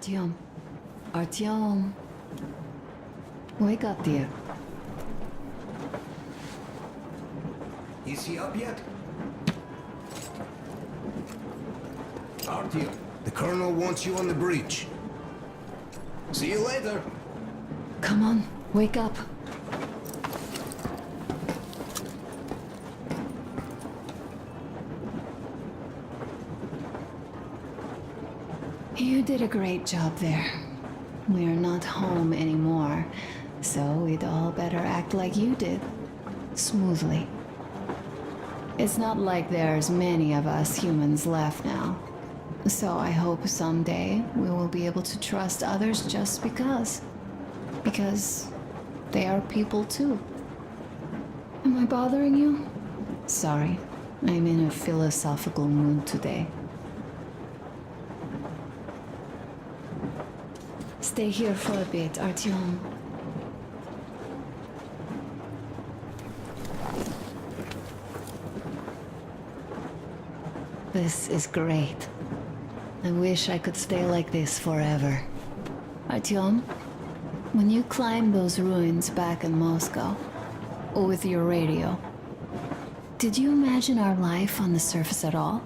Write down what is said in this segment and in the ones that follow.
Artyom. Artyom. Wake up, dear. Is he up yet? Artyom, the Colonel wants you on the breach. See you later. Come on, wake up. You did a great job there. We are not home anymore, so we'd all better act like you did. Smoothly. It's not like there's many of us humans left now. So I hope someday we will be able to trust others just because. Because they are people too. Am I bothering you? Sorry, I'm in a philosophical mood today. Stay here for a bit, Artyom. This is great. I wish I could stay like this forever. Artyom, when you climbed those ruins back in Moscow, with your radio, did you imagine our life on the surface at all?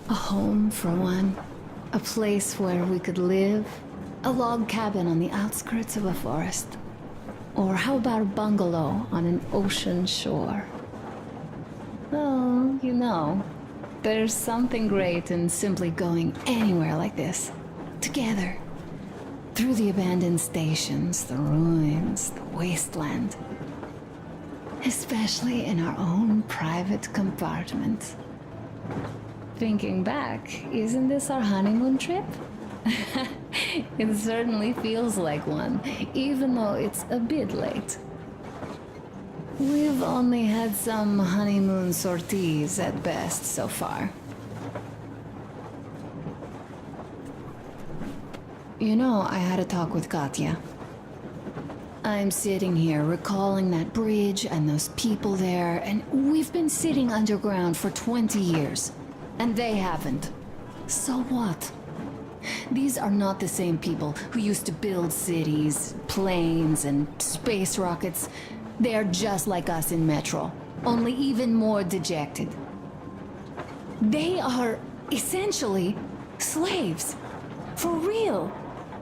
A home for one, a place where we could live, a log cabin on the outskirts of a forest. Or how about a bungalow on an ocean shore? Well, you know, there's something great in simply going anywhere like this, together. Through the abandoned stations, the ruins, the wasteland. Especially in our own private compartment. Thinking back, isn't this our honeymoon trip? It certainly feels like one, even though it's a bit late. We've only had some honeymoon sorties at best so far. You know, I had a talk with Katya. I'm sitting here recalling that bridge and those people there, and we've been sitting underground for 20 years, and they haven't. So what? These are not the same people who used to build cities, planes, and space rockets. They are just like us in Metro, only even more dejected. They are essentially slaves. For real.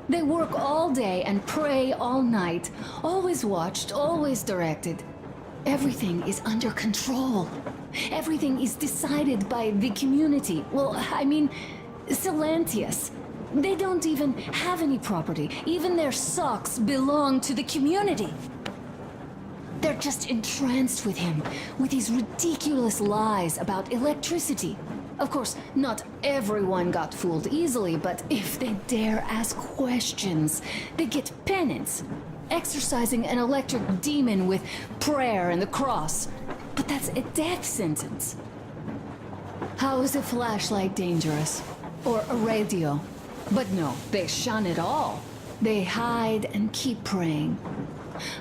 They work all day and pray all night, always watched, always directed. Everything is under control. Everything is decided by the community. Well, I mean, Silantius. They don't even have any property. Even their socks belong to the community. They're just entranced with him, with his ridiculous lies about electricity. Of course, not everyone got fooled easily, but if they dare ask questions, they get penance, exorcising an electric demon with prayer and the cross. But that's a death sentence. How is a flashlight dangerous? Or a radio? But no, they shun it all. They hide and keep praying.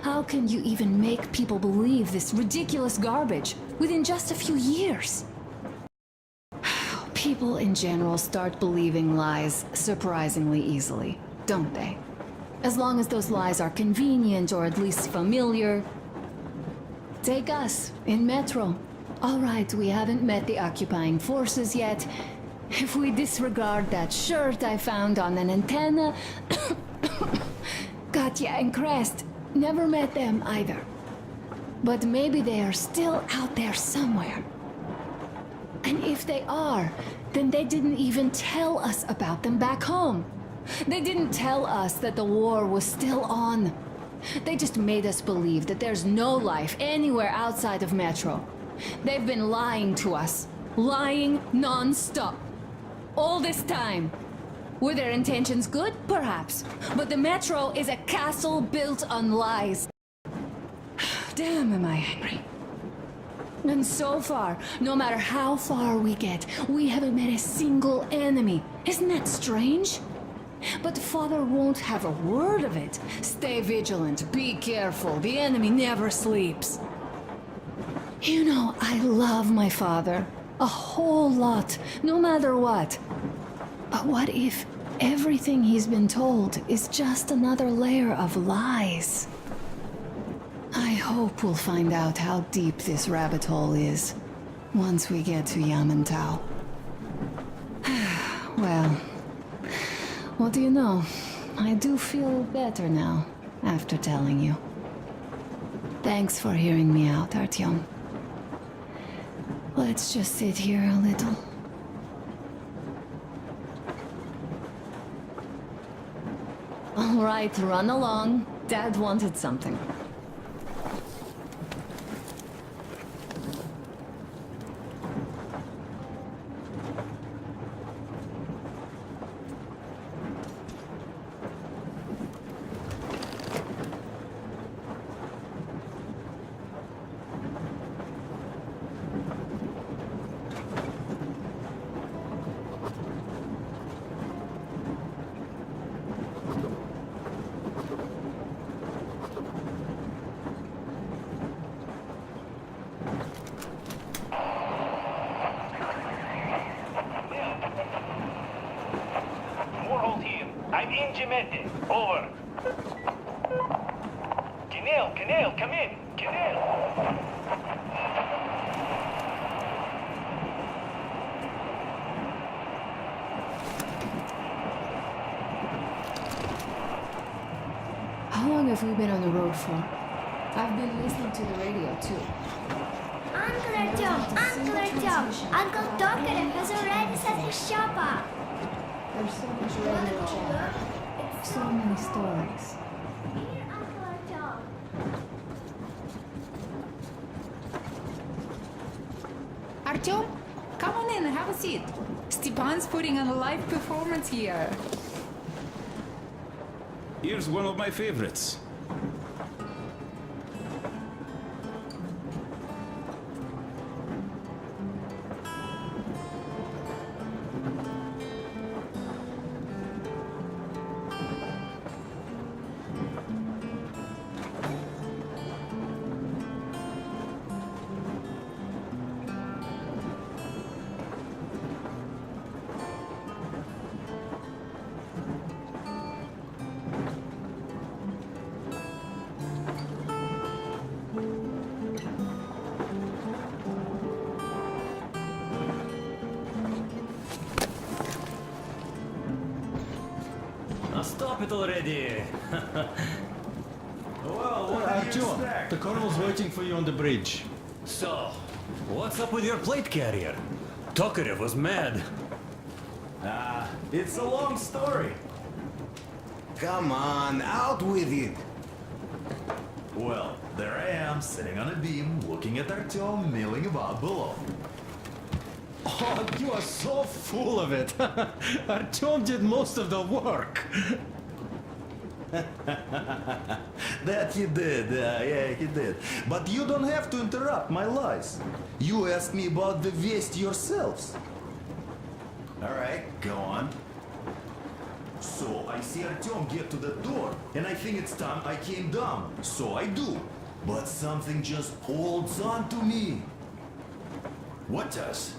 How can you even make people believe this ridiculous garbage within just a few years? People in general start believing lies surprisingly easily, don't they? As long as those lies are convenient or at least familiar. Take us, in Metro. All right, we haven't met the occupying forces yet. If we disregard that shirt I found on an antenna... Katya and Crest, never met them either. But maybe they are still out there somewhere. And if they are, then they didn't even tell us about them back home. They didn't tell us that the war was still on. They just made us believe that there's no life anywhere outside of Metro. They've been lying to us. Lying non-stop. All this time. Were their intentions good? Perhaps. But the Metro is a castle built on lies. Damn, am I angry. And so far, no matter how far we get, we haven't met a single enemy. Isn't that strange? But Father won't have a word of it. Stay vigilant, be careful, the enemy never sleeps. You know, I love my father. A whole lot, no matter what. But what if everything he's been told is just another layer of lies. I hope we'll find out how deep this rabbit hole is once we get to Yamantau. Well, what do you know? I do feel better now after telling you. Thanks for hearing me out, Artyom. Let's just sit here a little. All right, run along. Dad wanted something. Over. Canal, come in. Canal. How long have we been on the road for? I've been listening to the radio too. Uncle Artyom, Uncle Tokarev has already set his shop up. There's so much radio chat. So many stories. Here, Uncle Artyom. Artyom, come on in and have a seat. Stepan's putting on a live performance here. Here's one of my favorites. Stop it already! Well, what Artyom, the colonel's waiting for you on the bridge. So, what's up with your plate carrier? Tokarev was mad. It's a long story. Come on, out with it. Well, there I am, sitting on a beam, looking at Artyom milling about below. Oh, you are so full of it. Artyom did most of the work. That he did, yeah, he did. But you don't have to interrupt my lies. You asked me about the Vest yourselves. Alright, go on. So, I see Artyom get to the door, and I think it's time I came down. So I do. But something just holds on to me. What does?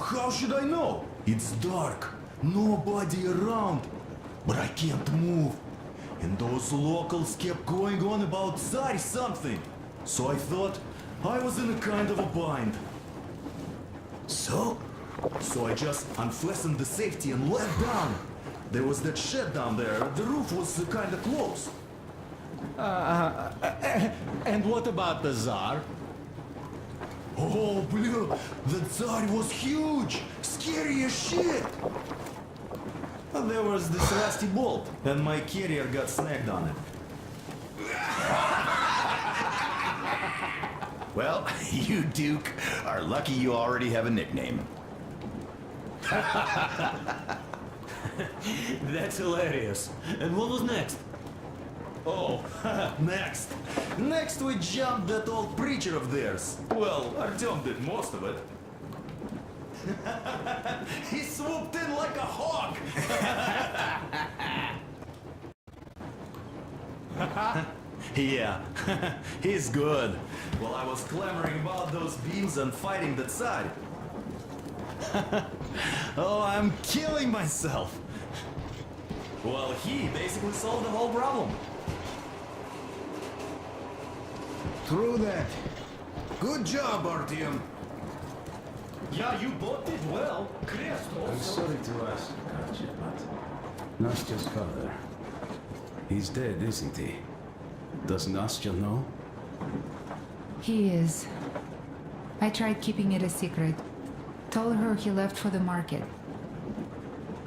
How should I know? It's dark, nobody around, but I can't move. And those locals kept going on about Tsar something. So I thought I was in a kind of a bind. So I just unfastened the safety and let down. There was that shed down there, the roof was kind of close. And what about the Tsar? Oh, blue, the Tsar was huge, scary as shit. And there was this rusty bolt, and my carrier got snagged on it. Well, you, Duke, are lucky you already have a nickname. That's hilarious. And what was next? Oh, next. Next we jumped that old preacher of theirs. Well, Artyom did most of it. He swooped in like a hawk. Yeah, he's good. While I was clamoring about those beams and fighting that side. Oh, I'm killing myself. Well, he basically solved the whole problem. Through that. Good job, Artyom. Yeah, you both did well. I'm sorry to ask, Katya, but Nastya's father, he's dead, isn't he? Does Nastya know? He is. I tried keeping it a secret. Told her he left for the market.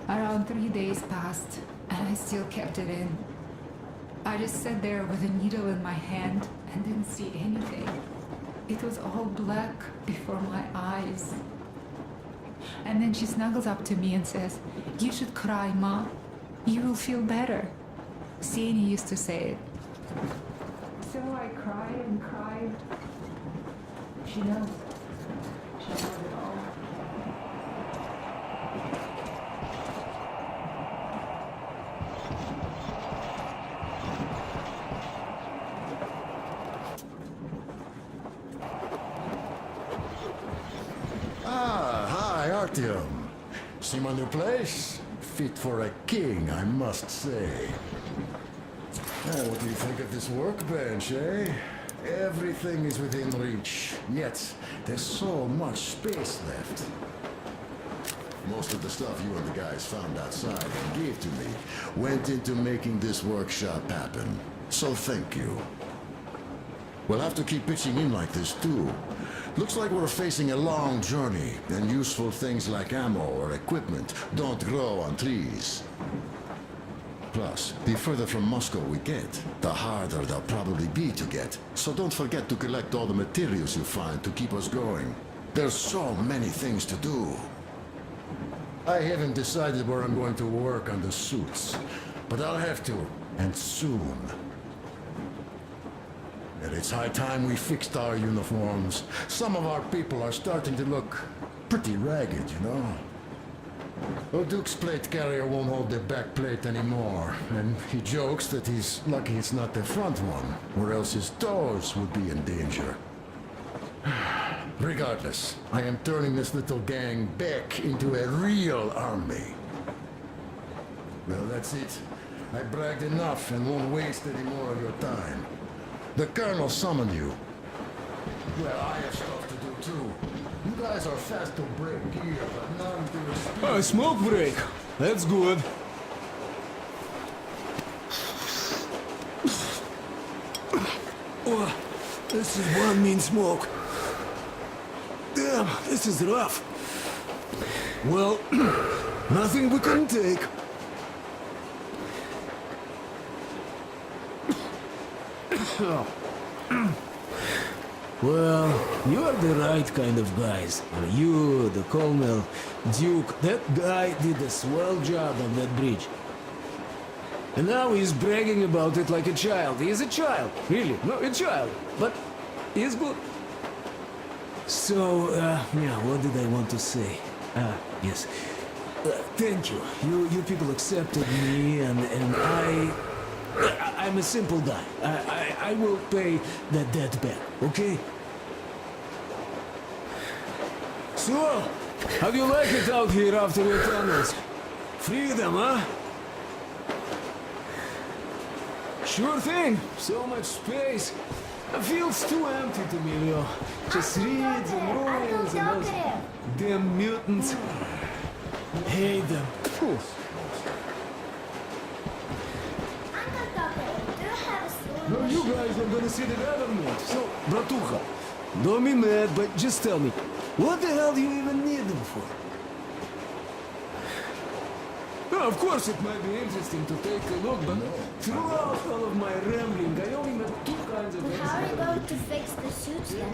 Around 3 days passed, and I still kept it in. I just sat there with a needle in my hand and didn't see anything. It was all black before my eyes. And then she snuggles up to me and says, "You should cry, Ma. You will feel better." Sienna used to say it. So I cried and cried. She knows. She knows it all. Hi, Artyom. See my new place? Fit for a king, I must say. What do you think of this workbench, eh? Everything is within reach, yet there's so much space left. Most of the stuff you and the guys found outside and gave to me went into making this workshop happen. So thank you. We'll have to keep pitching in like this too. Looks like we're facing a long journey, and useful things like ammo or equipment don't grow on trees. Plus, the further from Moscow we get, the harder they'll probably be to get. So don't forget to collect all the materials you find to keep us going. There's so many things to do. I haven't decided where I'm going to work on the suits, but I'll have to, and soon. And it's high time we fixed our uniforms. Some of our people are starting to look pretty ragged, you know? Duke's plate carrier won't hold the back plate anymore, and he jokes that he's lucky it's not the front one, or else his toes would be in danger. Regardless, I am turning this little gang back into a real army. Well, that's it. I bragged enough and won't waste any more of your time. The Colonel summoned you. Well, I have stuff to do too. You guys are fast to break gear, but none to speed. Smoke break. That's good. Oh, this is one mean smoke. Damn, this is rough. Well, nothing we couldn't take. Well, you're the right kind of guys. You, the Colonel, Duke, that guy did a swell job on that bridge. And now he's bragging about it like a child. He is a child, really, no, a child. But he's good. So, yeah, what did I want to say? Yes. Thank you. You people accepted me, and I'm a simple guy. I will pay that debt back, okay? So, how do you like it out here after your tunnels? Freedom, huh? Sure thing. So much space. It feels too empty to me, Leo. Just reeds and ruins and those damn mutants. Hate them. Phew. No, you guys are gonna see the government. So, Bratuха, don't be mad, but just tell me, what the hell do you even need them for? Well, of course it might be interesting to take a look, but throughout all of my rambling, I only met two kinds of But how are you going to fix the suits then?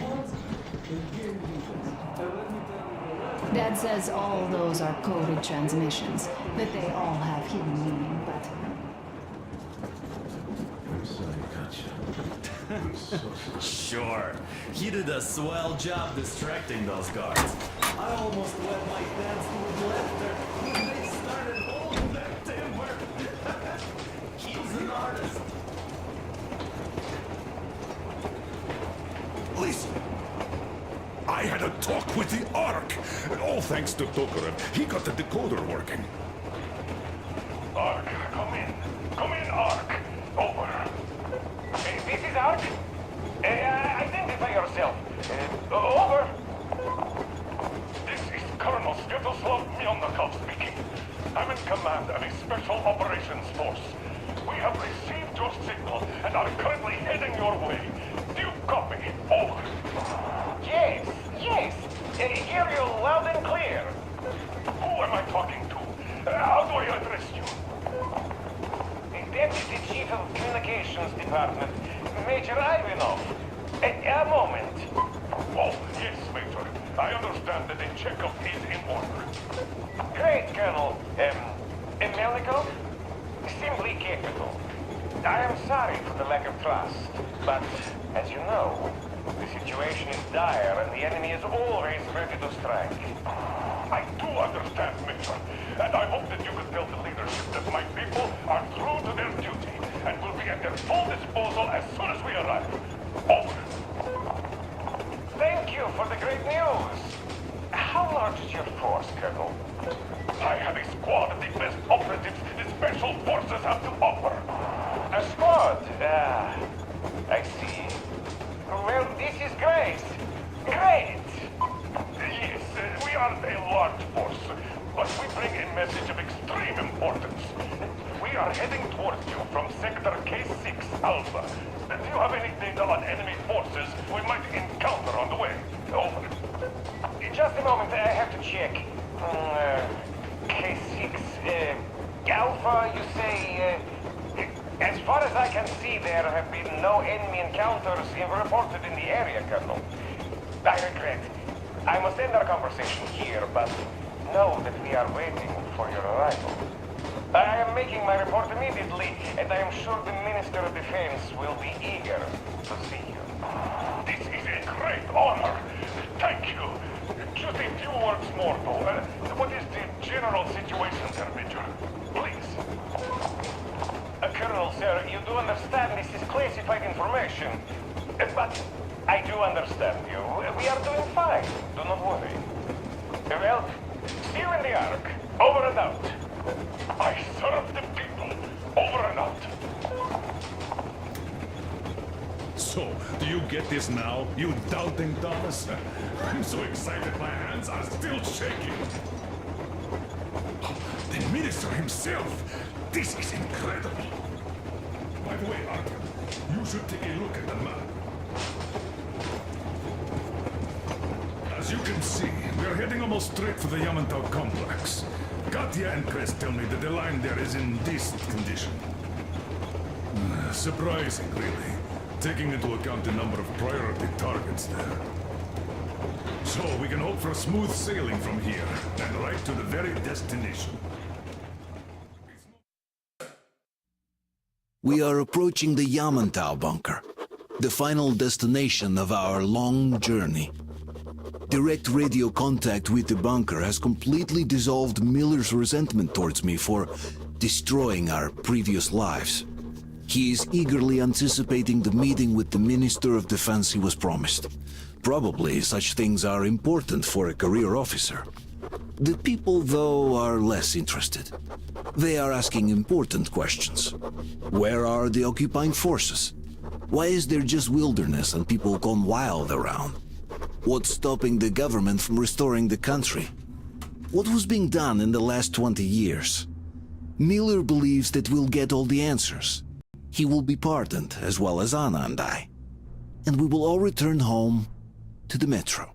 Dad says all those are coded transmissions, that they all have hidden meaning, but... I'm sorry, Katya. I'm so sorry. Sure. He did a swell job distracting those guards. I almost wet my pants with laughter when they started holding that timber. He's an artist. Listen. I had a talk with the Ark, and all thanks to Tokarev, he got the decoder working. Ark, come in. Over. This is Colonel Svetoslav Mylnikov speaking. I'm in command of a special operations force. We have received your signal and are currently heading your way. Do you copy? Over. Yes, yes. Hear you loud and clear. Who am I talking to? How do I address you? Deputy Chief of Communications Department, Major Ivanov. A moment. Oh, yes, Major. I understand that the checkup is in order. Great, Colonel. Melnikov? Simply capital. I am sorry for the lack of trust, but, as you know, the situation is dire and the enemy is always ready to strike. I do understand, Major, and I hope that you can tell the leadership that my people are true to their duty and will be at their full disposal as soon as we arrive. Over. Thank you for the great news. How large is your force, Colonel? I have a squad of the best operatives the Special Forces have to offer. A squad? I see. Well, this is great. Great! Yes, we aren't a large force, but we bring a message of extreme importance. We are heading towards you from Sector K6 Alpha. Do you have any data on enemy forces we might encounter on the way? Over. Just a moment, I have to check. K6, Alpha, you say, as far as I can see, there have been no enemy encounters reported in the area, Colonel. I regret. I must end our conversation here, but know that we are waiting for your arrival. I am making my report immediately, and I am sure the Minister of Defense will be eager to see you. This is a great honor. Thank you. Just a few words more, though. What is the general situation, Sir Major? Please. Colonel, sir, you do understand this is classified information. But I do understand you. We are doing fine. Do not worry. Well, see you in the Ark. Over and out. I serve the people. Over and out. So, do you get this now, you doubting Thomas? I'm so excited my hands are still shaking. The minister himself! This is incredible! By the way, Artyom, you should take a look at the map. As you can see, we're heading almost straight for the Yamantau complex. Katya and Chris tell me that the line there is in decent condition. Surprising, really, taking into account the number of priority targets there. So we can hope for smooth sailing from here, and right to the very destination. We are approaching the Yamantau bunker, the final destination of our long journey. Direct radio contact with the bunker has completely dissolved Miller's resentment towards me for destroying our previous lives. He is eagerly anticipating the meeting with the Minister of Defense he was promised. Probably such things are important for a career officer. The people, though, are less interested. They are asking important questions. Where are the occupying forces? Why is there just wilderness and people gone wild around? What's stopping the government from restoring the country? What was being done in the last 20 years? Miller believes that we'll get all the answers. He will be pardoned, as well as Anna and I. And we will all return home to the metro.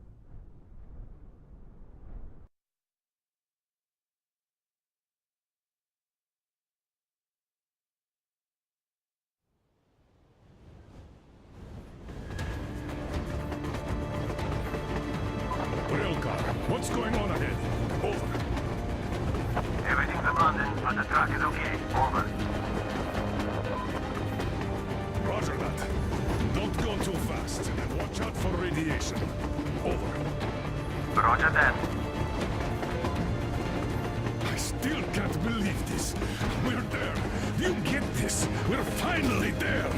What's going on ahead? Over. Everything's abundant, but the truck is okay. Over. Roger that. Don't go too fast, and watch out for radiation. Over. Roger that. I still can't believe this. We're there. You get this. We're finally there.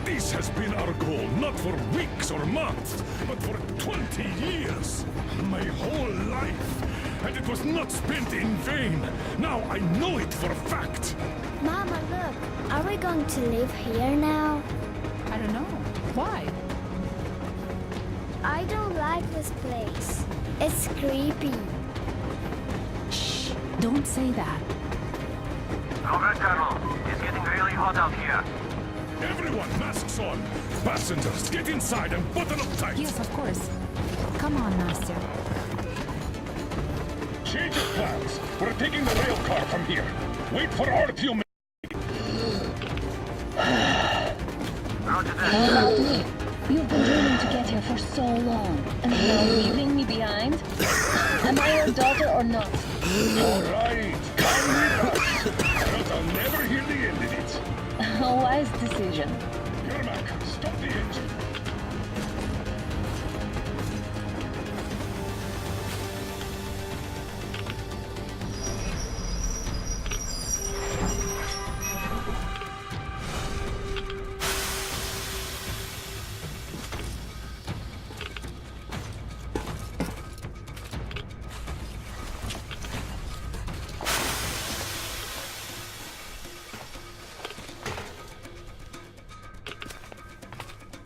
This has been our goal, not for weeks or months, but for 20 years. My whole life. And it was not spent in vain. Now I know it for a fact. Mama, look. Are we going to live here now? I don't know. Why? I don't like this place. It's creepy. Shh, don't say that. Over, Colonel. It's getting really hot out here. Everyone, masks on! Passengers, get inside and button up tight! Yes, of course. Come on, Nastya. Change of plans! We're taking the rail car from here. Wait for Artyom. Lee, you've been dreaming to get here for so long, and now leaving me behind? Am I your daughter or not? Alright, come with us! But I'll never hear the end of it. A wise decision. Yermak, stop the engine.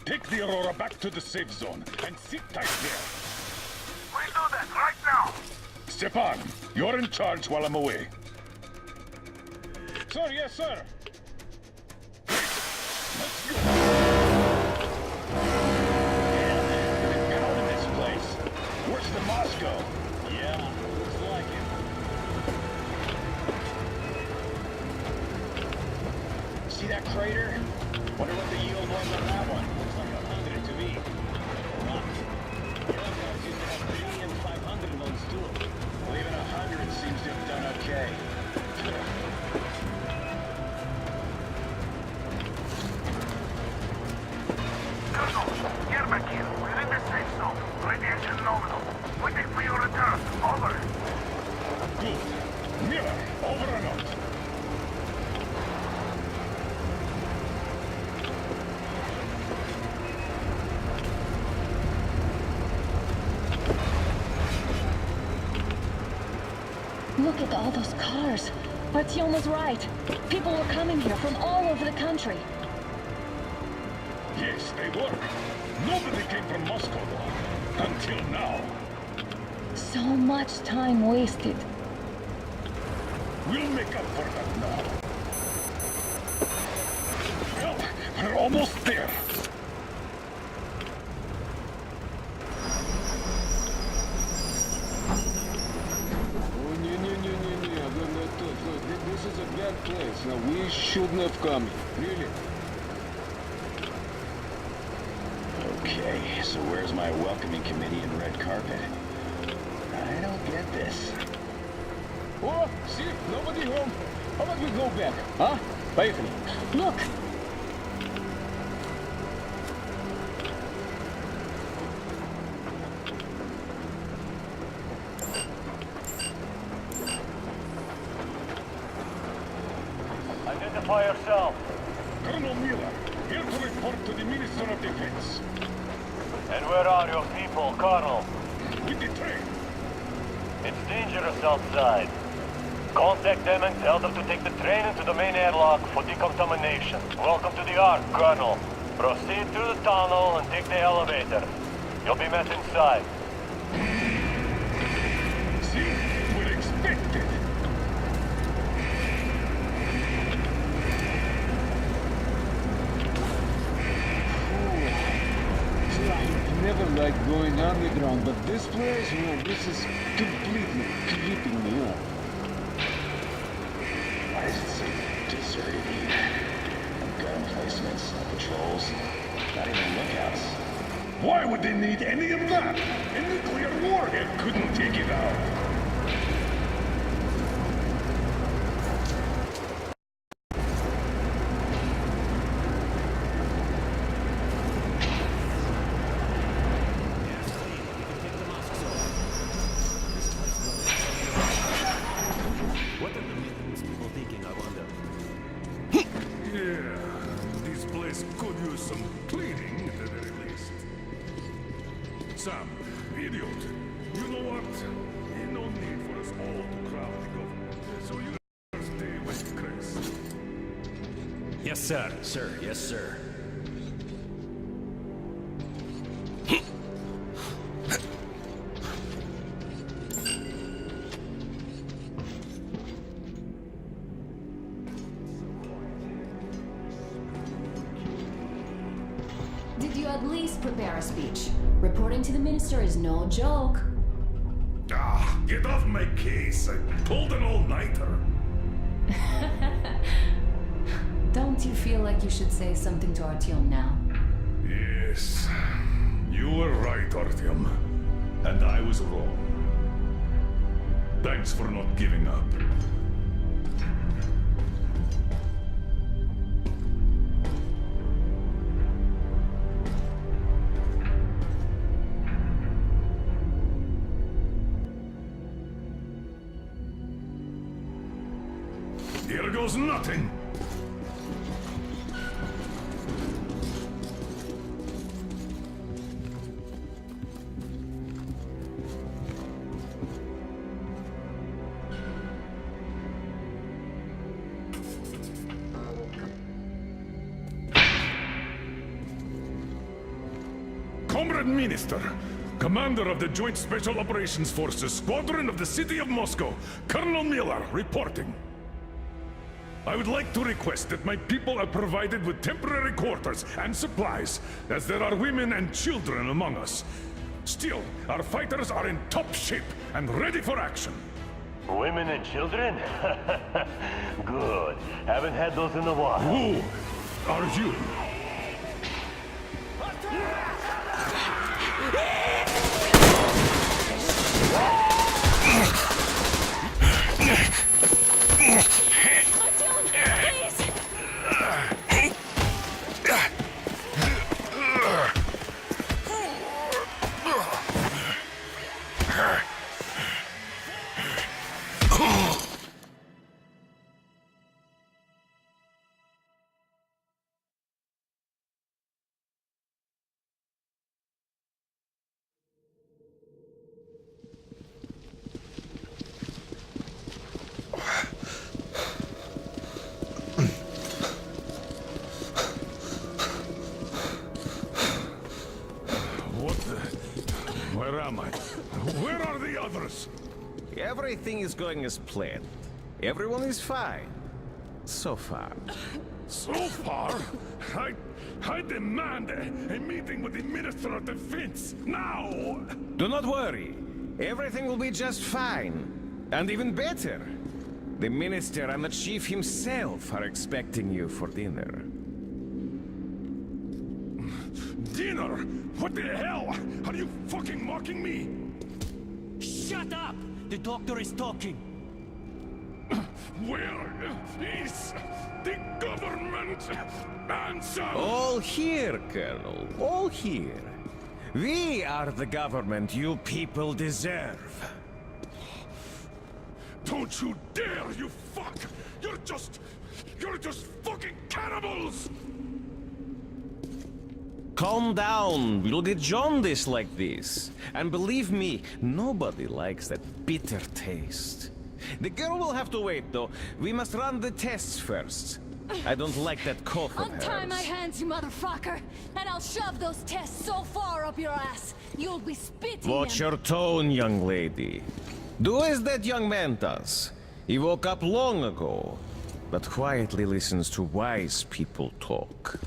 Take the Aurora back to the safe zone and sit tight there. We do that right now. Stepan, you're in charge while I'm away. Sir, yes, sir. Let's go. Yeah, they've been out of this place. Worse than Moscow. Yeah, looks like it. See that crater? Wonder what the yield was on that one. Looks like 100 to me. Rock. The other guys used to have 3 and 500 on stool. Well, even 100 seems to have done okay. Colonel, Yermak here. We're in the safe zone. Radiation nominal. Waiting for your return. Over. Good. Miller, over and out. Look at all those cars. Artyom was right. People were coming here from all over the country. Yes, they were. Nobody came from Moscow, though. Until now. So much time wasted. We'll make up for that now. Well, we're almost there. This is a bad place. Now, we shouldn't have come. Really? Okay, so where's my welcoming committee and red carpet? I don't get this. Oh, see? Nobody home. How about we go back? Huh? Поехали. Look! Identify yourself. Colonel Miller, here to report to the Minister of Defense. And where are your people, Colonel? With the train. It's dangerous outside. Contact them and tell them to take the train into the main airlock for decontamination. Welcome to the Ark, Colonel. Proceed through the tunnel and take the elevator. You'll be met inside. See? We're expected. Never liked going underground, but this place, well, this is completely creeping me out. Why is it so deserted here? No gun emplacements, no patrols, not even lookouts. Why would they need any of that? A nuclear warhead couldn't take it out. Sam, idiot. You know what? Ain't no need for us all to crowd the government. So you stay with Chris. Yes, sir. Sir, yes, sir. prepare a speech. Reporting to the minister is no joke. Ah, get off my case. I pulled an all-nighter. Don't you feel like you should say something to Artyom now? Yes. You were right, Artyom. And I was wrong. Thanks for not giving up. Here goes nothing! Comrade Minister, Commander of the Joint Special Operations Forces, Squadron of the City of Moscow, Colonel Miller, reporting. I would like to request that my people are provided with temporary quarters and supplies, as there are women and children among us. Still, our fighters are in top shape and ready for action. Women and children? Good. Haven't had those in a while. Who are you? Where am I? Where are the others? Everything is going as planned. Everyone is fine. So far. So far? I demand a meeting with the Minister of Defense, now! Do not worry. Everything will be just fine. And even better. The Minister and the Chief himself are expecting you for dinner. Dinner? What the hell? Are you fucking mocking me? Shut up! The doctor is talking. Where is the government answer? All here, Colonel. All here. We are the government you people deserve. Don't you dare, you fuck! You're just fucking cannibals! Calm down. We'll get jaundice like this. And believe me, nobody likes that bitter taste. The girl will have to wait, though. We must run the tests first. I don't like that cough of hers. Untie my hands, you motherfucker, and I'll shove those tests so far up your ass, you'll be spitting Watch them. your tone, young lady. Do as that young man does. He woke up long ago, but quietly listens to wise people talk.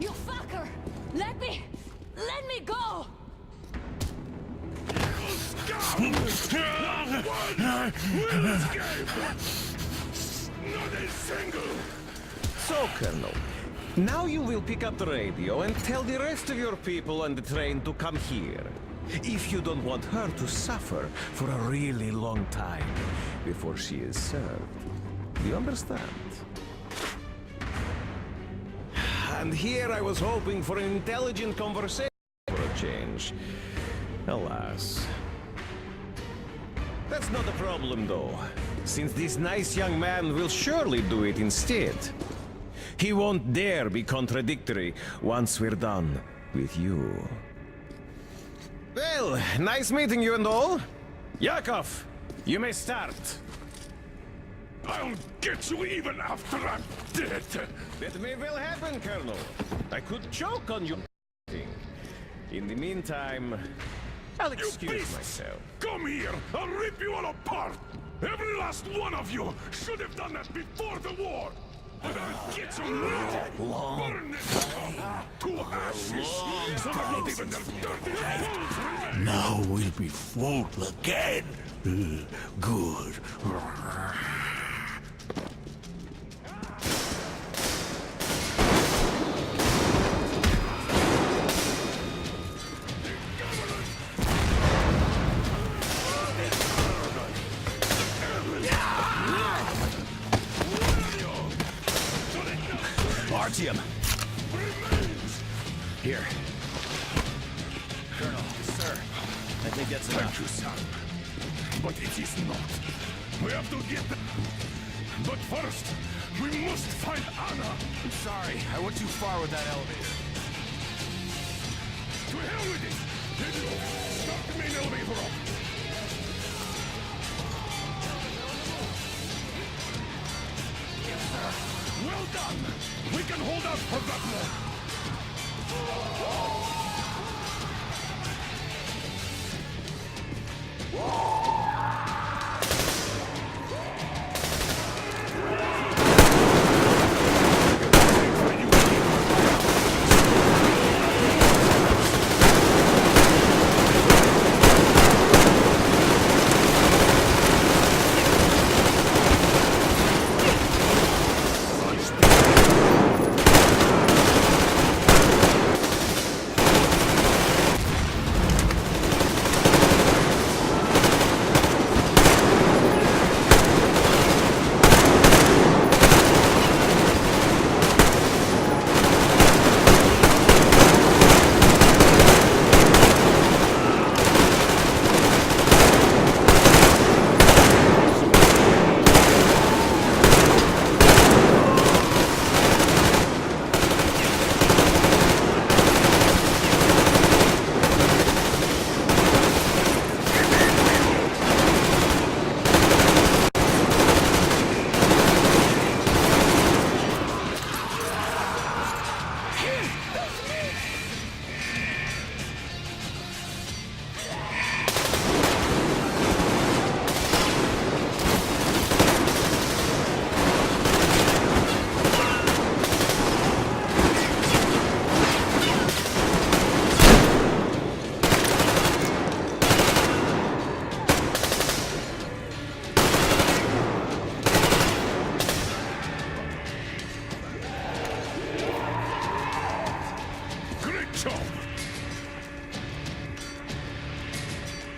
You fucker! Let me go! Not a single! So, Colonel, now you will pick up the radio and tell the rest of your people on the train to come here. If you don't want her to suffer for a really long time before she is served. Do you understand? And here I was hoping for an intelligent conversation for a change. Alas. That's not a problem, though, since this nice young man will surely do it instead. He won't dare be contradictory once we're done with you. Well, nice meeting you and all. Yakov, you may start. I'll get you even after I'm dead. That may well happen, Colonel. I could choke on you. In the meantime, I'll excuse myself. Come here! I'll rip you all apart! Every last one of you should have done that before the war! But I'll get you now! Burn this to ashes! So that not even their dirty bones remain! Now we'll be full again. Good. Artyom. Here. Colonel, sir. I think that's enough. Thank you, son. But it is not. We have to get them. But first, we must find Anna. I'm sorry. I went too far with that elevator. To hell with it! Idiot! Start the main elevator up! Yes, sir. Well done! We can hold out for that long!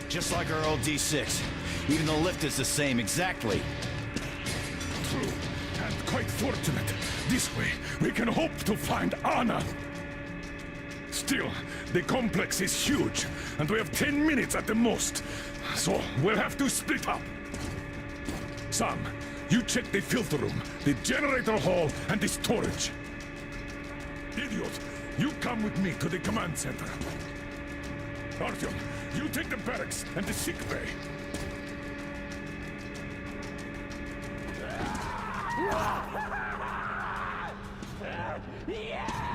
Just like our old D6. Even the lift is the same, exactly. True, and quite fortunate. This way, we can hope to find Anna. Still, the complex is huge, and we have 10 minutes at the most. So, we'll have to split up. Sam, you check the filter room, the generator hall, and the storage. Idiot, you come with me to the command center. Artyom, you take the barracks and the sick bay.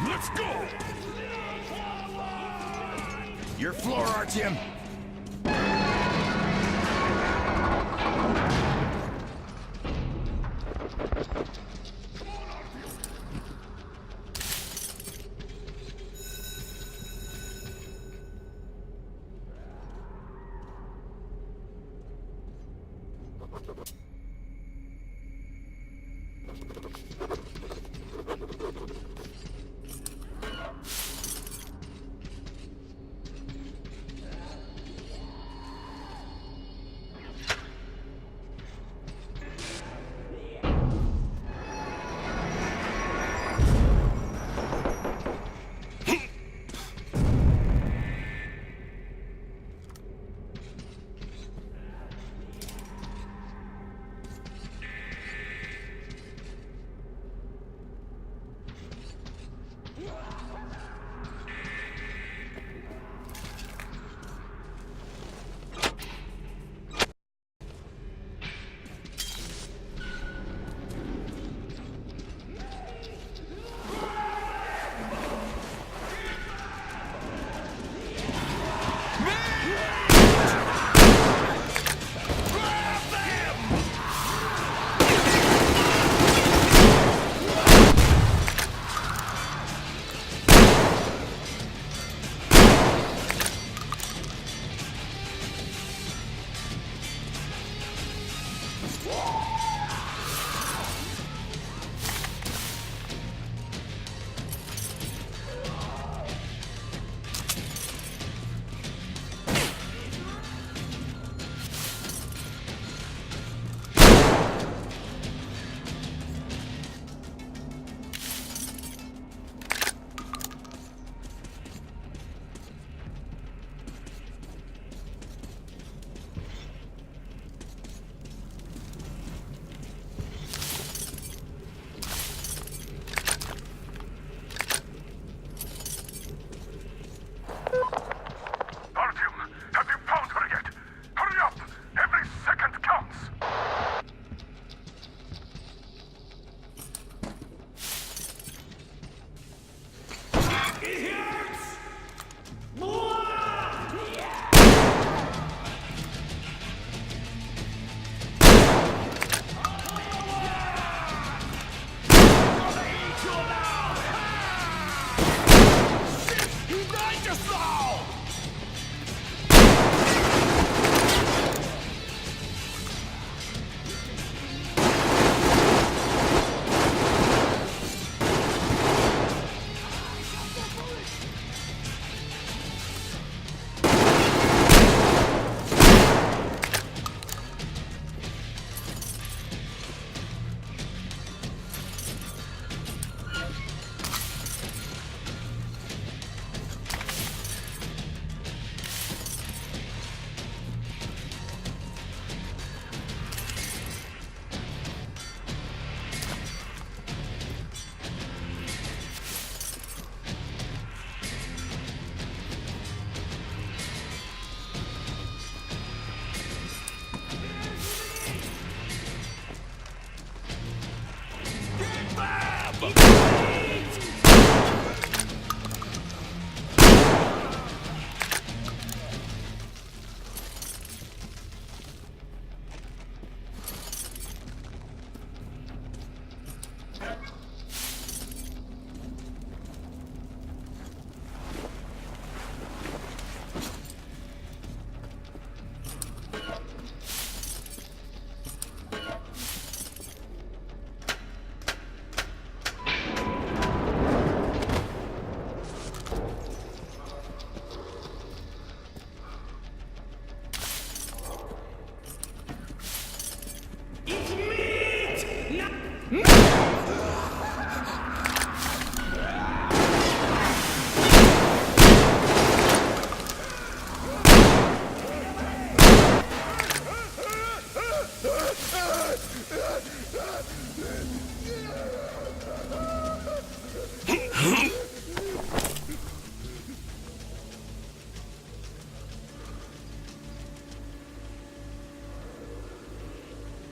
Let's go! Your floor, Artyom!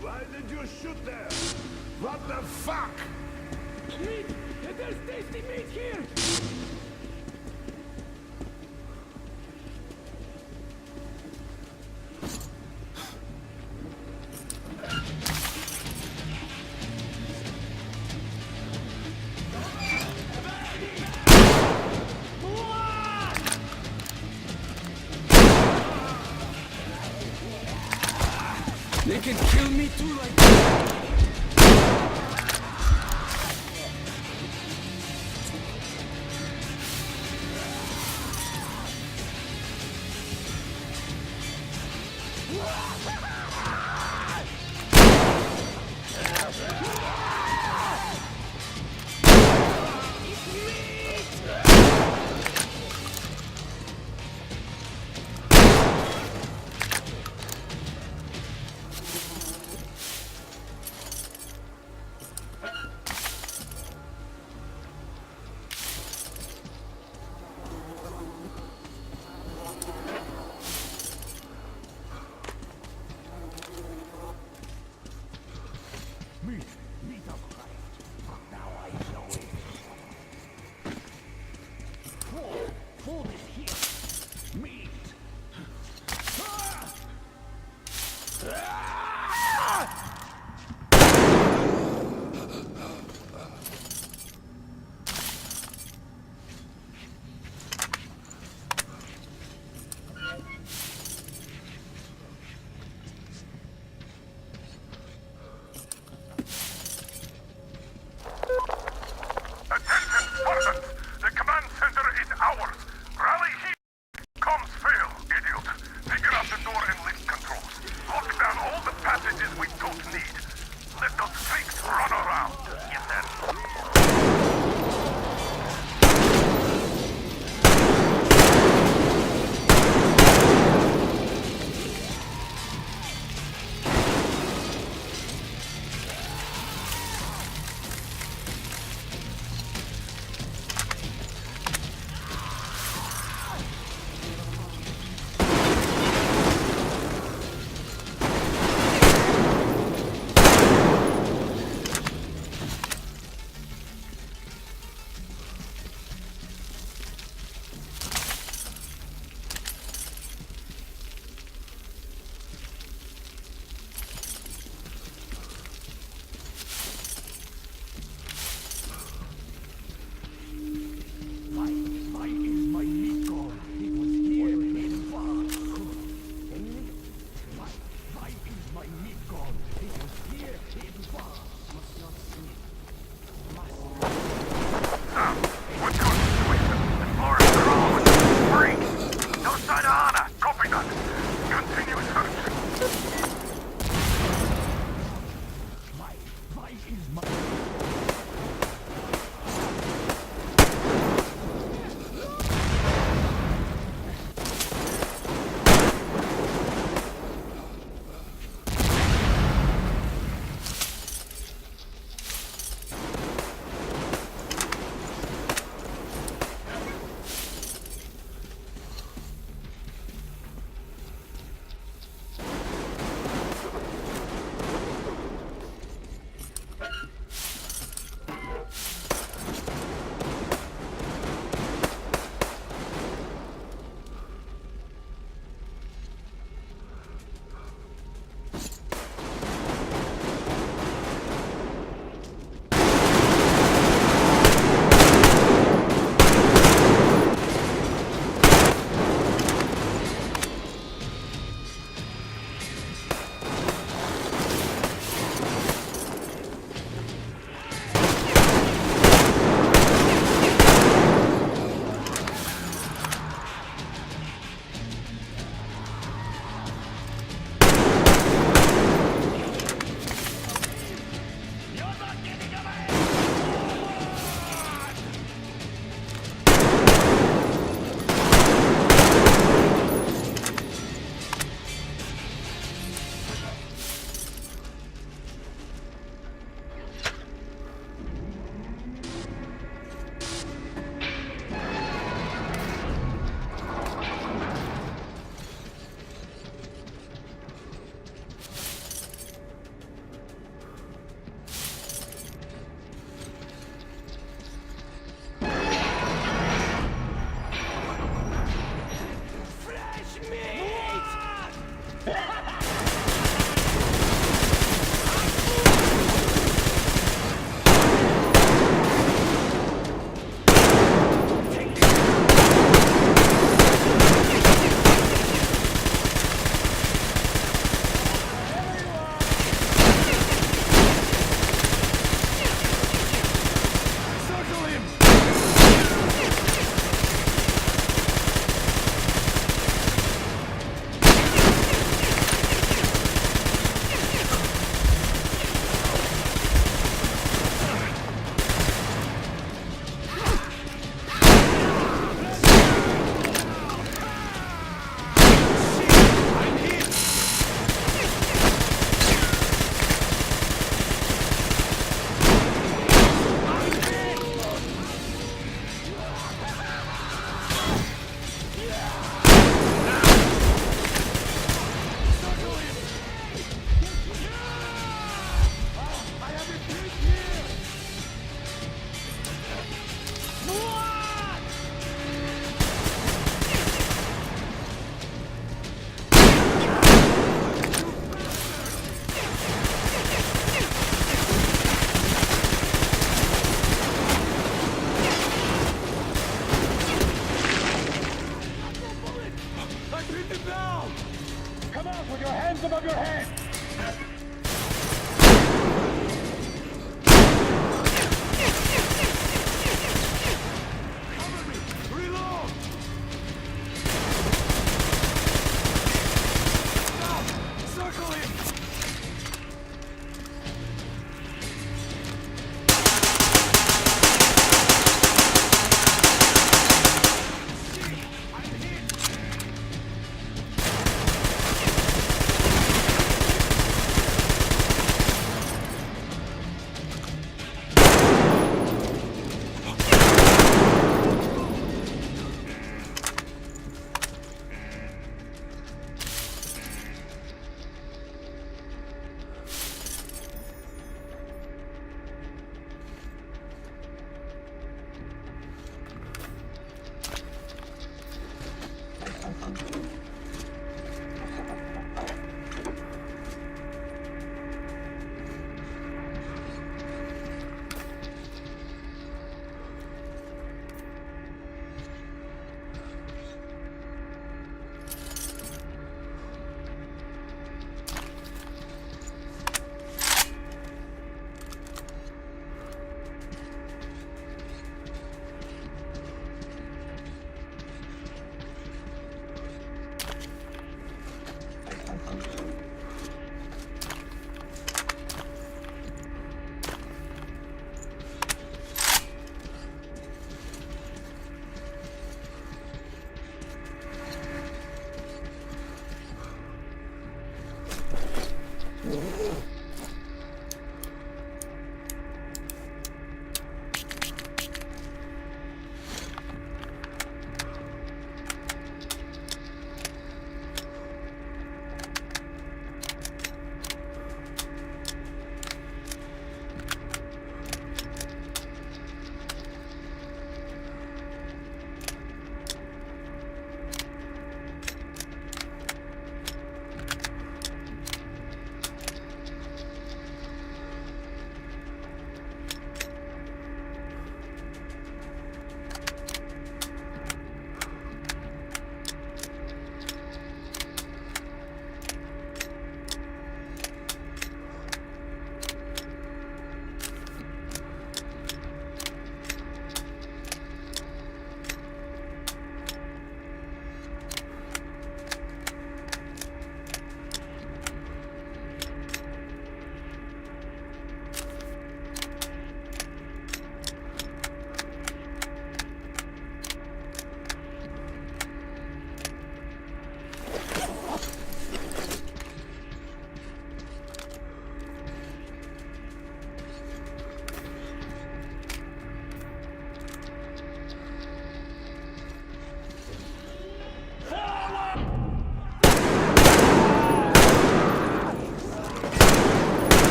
Why did you shoot there? What the fuck? Meat! There's tasty meat here! They can kill me too like that.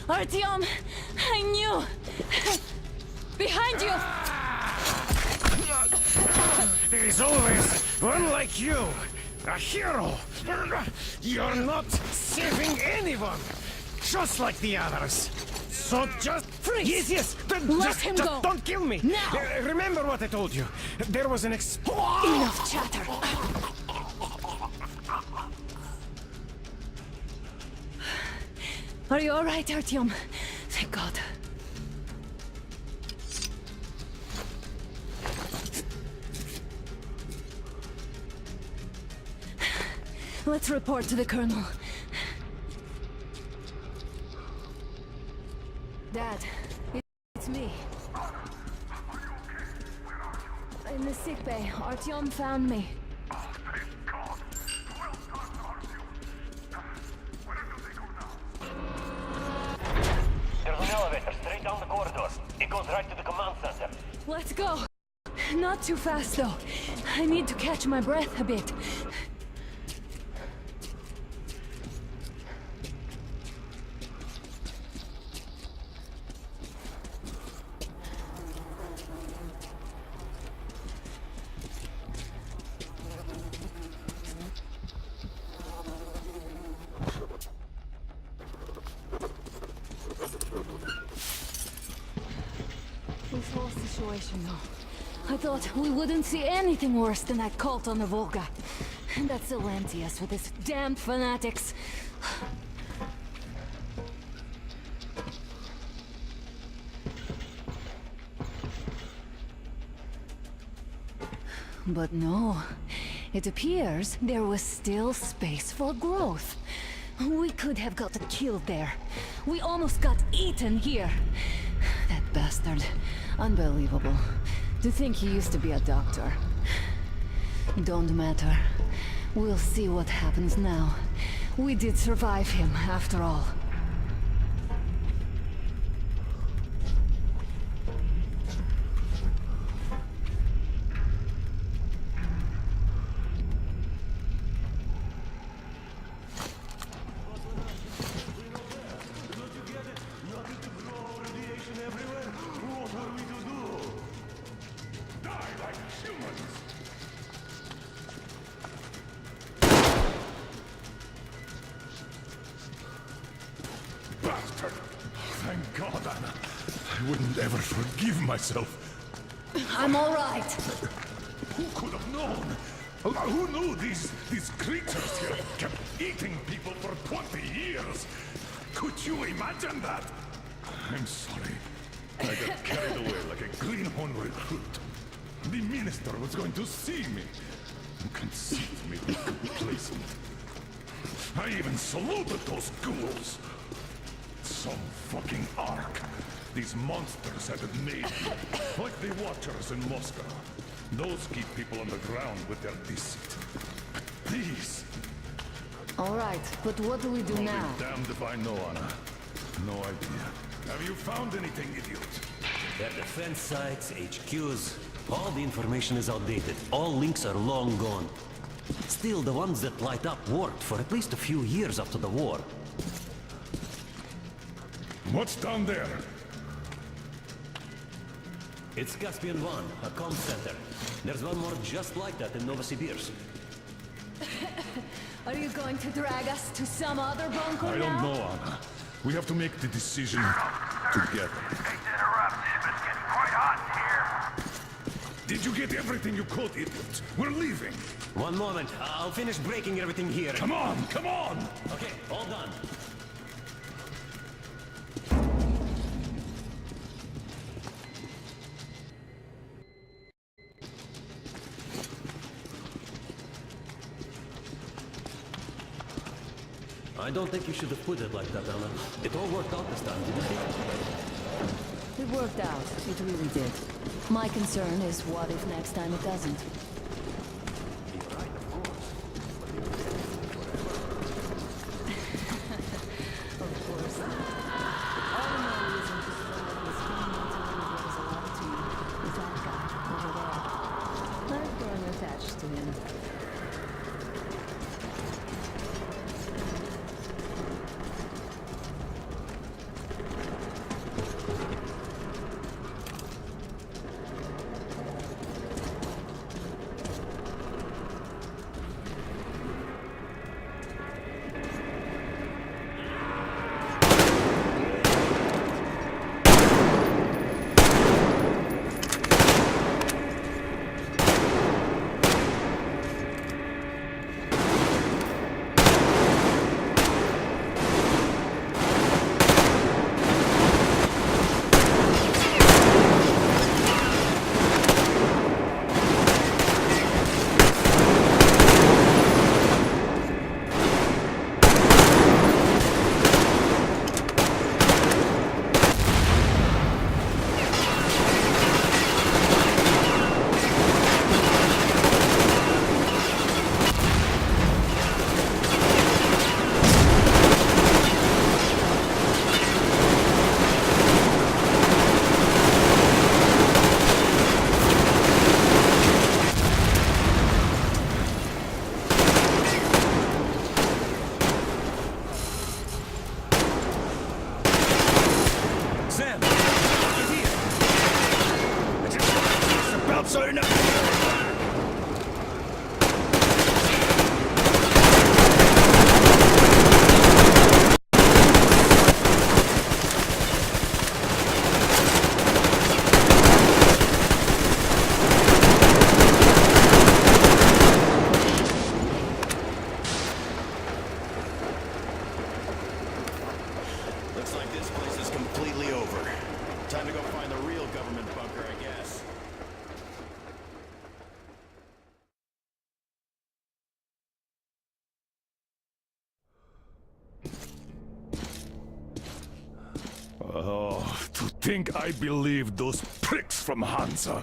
Artyom, I knew! Behind you! There is always one like you, a hero. You're not saving anyone, just like the others. So just freeze. Yes. Let him go. Don't kill me. Now. Remember what I told you. There was an Enough chatter. Are you all right, Artyom? Thank God. Let's report to the Colonel. Dad, it's me. In the sickbay, Artyom found me. There's an elevator straight down the corridor. It goes right to the command center. Let's go. Not too fast, though. I need to catch my breath a bit. This whole situation, though. I thought we wouldn't see anything worse than that cult on the Volga. And that still empty us with his damned fanatics. But no. It appears there was still space for growth. We could have gotten killed there. We almost got eaten here. That bastard. Unbelievable. To think he used to be a doctor. Don't matter. We'll see what happens now. We did survive him, after all. Bastard! Thank God, Anna. I wouldn't ever forgive myself. I'm all right. Who could have known? Who knew these creatures here kept eating people for 20 years? Could you imagine that? I'm sorry. I got carried away like a greenhorn recruit. The minister was going to see me. Conceit made me complacent. I even saluted those ghouls. Some fucking ark. These monsters had it made. Like the Watchers in Moscow. Those keep people on the ground with their deceit. But these... All right, but what do we do now? I'll be damned if I know, Anna. No idea. Have you found anything, idiot? Their defense sites, HQs, all the information is outdated. All links are long gone. Still, the ones that light up worked for at least a few years after the war. What's down there? It's Caspian 1, a comm center. There's one more just like that in Novosibirsk. Are you going to drag us to some other bunker now? I don't know, Anna. We have to make the decision together. Did you get everything you could, idiot? We're leaving. One moment. I'll finish breaking everything here. Come on, come on! Okay, all done. I don't think you should have put it like that, Anna. It all worked out this time, didn't it? It worked out. It really did. My concern is what if next time it doesn't? think I believed those pricks from Hansa?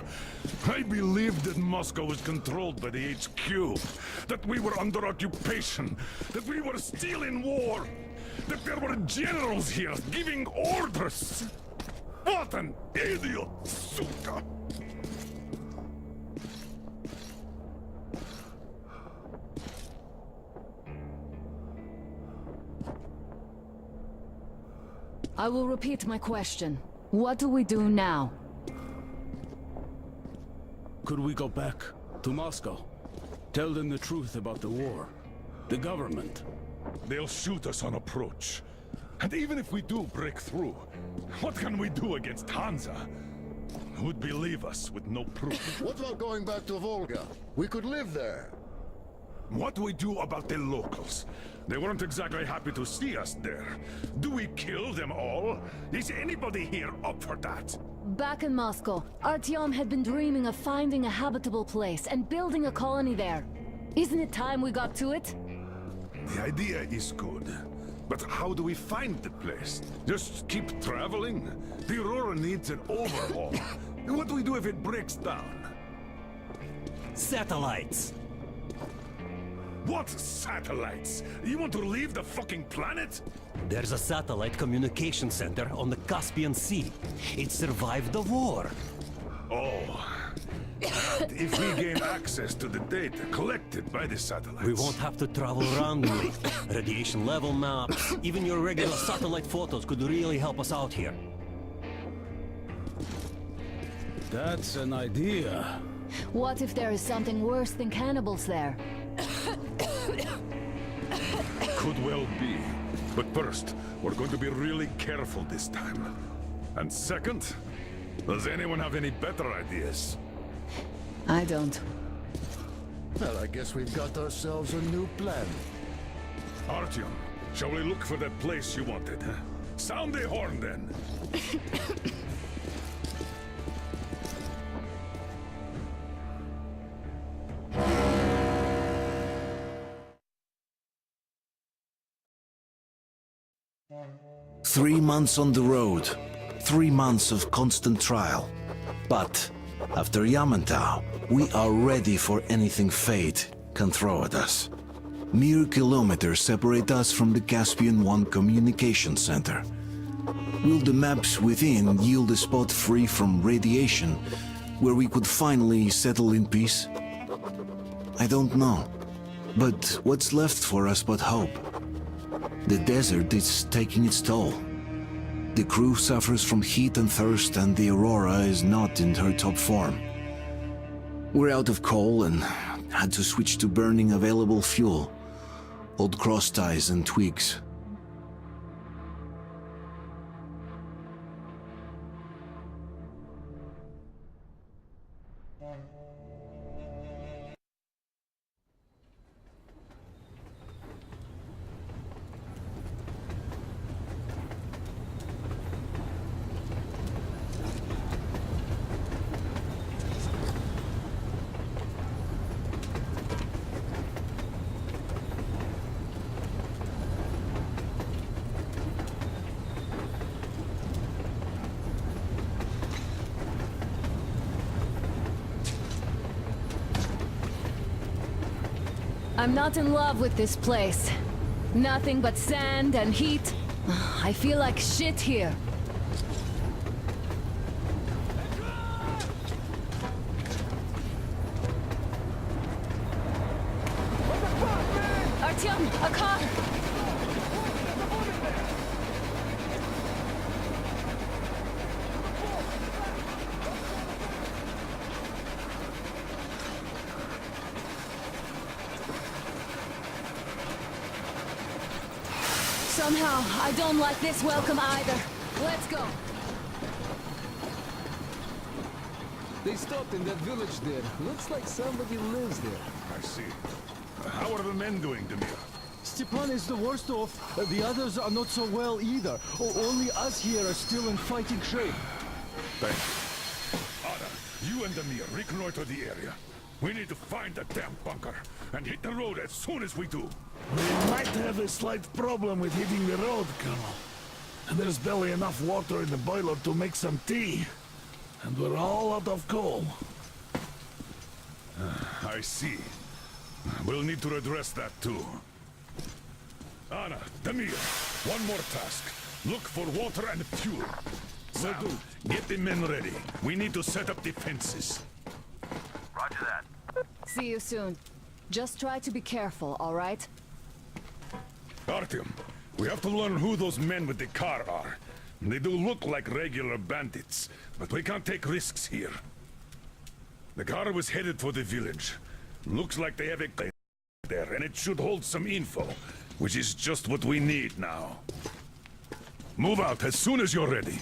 I believed that Moscow was controlled by the HQ, that we were under occupation, that we were still in war, that there were generals here giving orders. What an idiot, suka! I will repeat my question. What do we do now? Could we go back to Moscow? Tell them the truth about the war. The government. They'll shoot us on approach. And even if we do break through, what can we do against Hansa? Who'd believe us with no proof? What about going back to Volga? We could live there. What do we do about the locals? They weren't exactly happy to see us there. Do we kill them all? Is anybody here up for that? Back in Moscow, Artyom had been dreaming of finding a habitable place and building a colony there. Isn't it time we got to it? The idea is good. But how do we find the place? Just keep traveling? The Aurora needs an overhaul. What do we do if it breaks down? Satellites! What satellites? You want to leave the fucking planet? There's a satellite communication center on the Caspian Sea. It survived the war. Oh. And if we gain access to the data collected by the satellites... We won't have to travel around with it. Radiation level maps, even your regular satellite photos could really help us out here. That's an idea. What if there is something worse than cannibals there? Could well be. But first, we're going to be really careful this time. And second, does anyone have any better ideas? I don't. Well, I guess we've got ourselves a new plan. Artyom, shall we look for that place you wanted, huh? Sound the horn, then! Three months on the road, 3 months of constant trial. But after Yamantau, we are ready for anything fate can throw at us. Mere kilometers separate us from the Caspian 1 communication center. Will the maps within yield a spot free from radiation, where we could finally settle in peace? I don't know. But what's left for us but hope? The desert is taking its toll. The crew suffers from heat and thirst, and the Aurora is not in her top form. We're out of coal and had to switch to burning available fuel. Old cross ties and twigs. I'm not in love with this place. Nothing but sand and heat. I feel like shit here. Artyom, a car! Somehow, I don't like this welcome either. Let's go. They stopped in that village there. Looks like somebody lives there. I see. How are the men doing, Demir? Stepan is the worst off. The others are not so well either. Only us here are still in fighting shape. Thanks. Ada, you and Demir reconnoiter the area. We need to find that damn bunker and hit the road as soon as we do. We might have a slight problem with hitting the road, Colonel. And there's barely enough water in the boiler to make some tea. And we're all out of coal. I see. We'll need to address that too. Anna, Damir, one more task. Look for water and fuel. Sam, get the men ready. We need to set up defenses. Roger that. See you soon. Just try to be careful, all right? Artyom, we have to learn who those men with the car are. They do look like regular bandits, but we can't take risks here. The car was headed for the village. Looks like they have a plane there, and it should hold some info, which is just what we need now. Move out as soon as you're ready.